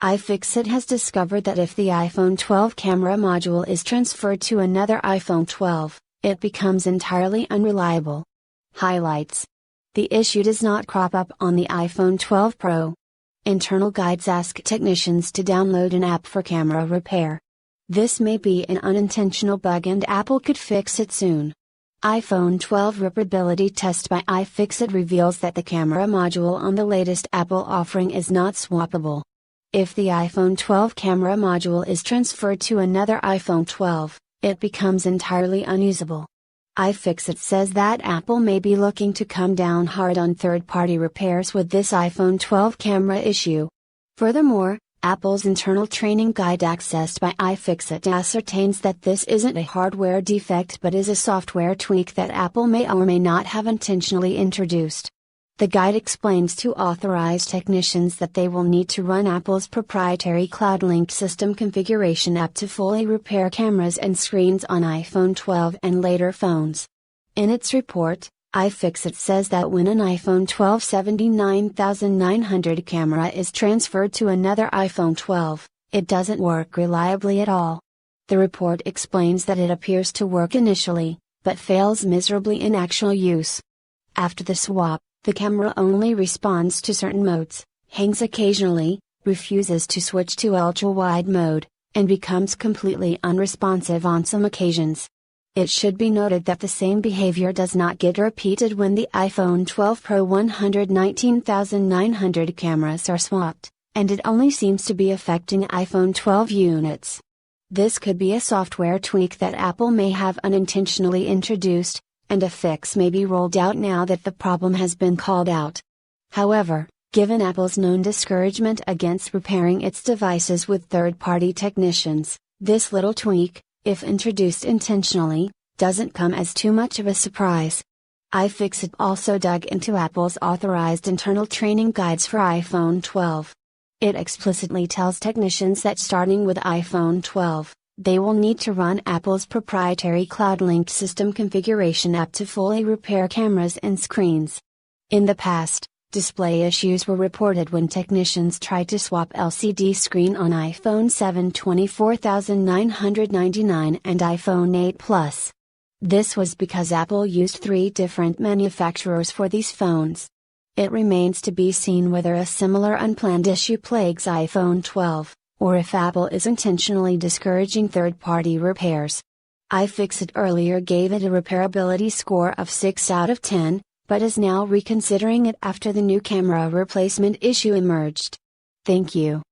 iFixit has discovered that if the iPhone 12 camera module is transferred to another iPhone 12, it becomes entirely unreliable. Highlights. The issue does not crop up on the iPhone 12 Pro. Internal guides ask technicians to download an app for camera repair. This may be an unintentional bug and Apple could fix it soon. iPhone 12 reparability test by iFixit reveals that the camera module on the latest Apple offering is not swappable. If the iPhone 12 camera module is transferred to another iPhone 12, it becomes entirely unusable. iFixit says that Apple may be looking to come down hard on third-party repairs with this iPhone 12 camera issue. Furthermore, Apple's internal training guide accessed by iFixit ascertains that this isn't a hardware defect but is a software tweak that Apple may or may not have intentionally introduced. The guide explains to authorized technicians that they will need to run Apple's proprietary cloud-linked system configuration app to fully repair cameras and screens on iPhone 12 and later phones. In its report, iFixit says that when an iPhone 12 79,900 camera is transferred to another iPhone 12, it doesn't work reliably at all. The report explains that it appears to work initially, but fails miserably in actual use. After the swap, the camera only responds to certain modes, hangs occasionally, refuses to switch to ultra-wide mode, and becomes completely unresponsive on some occasions. It should be noted that the same behavior does not get repeated when the iPhone 12 Pro 119,900 cameras are swapped, and it only seems to be affecting iPhone 12 units. This could be a software tweak that Apple may have unintentionally introduced, and a fix may be rolled out now that the problem has been called out. However, given Apple's known discouragement against repairing its devices with third-party technicians, this little tweak, if introduced intentionally, doesn't come as too much of a surprise. iFixit also dug into Apple's authorized internal training guides for iPhone 12. It explicitly tells technicians that starting with iPhone 12, they will need to run Apple's proprietary cloud-linked system configuration app to fully repair cameras and screens. In the past, display issues were reported when technicians tried to swap LCD screen on iPhone 7 24,999 and iPhone 8 Plus. This was because Apple used 3 different manufacturers for these phones. It remains to be seen whether a similar unplanned issue plagues iPhone 12, or if Apple is intentionally discouraging third-party repairs. iFixit earlier gave it a repairability score of 6 out of 10, but is now reconsidering it after the new camera replacement issue emerged. Thank you.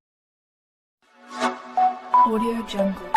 Audio Jungle.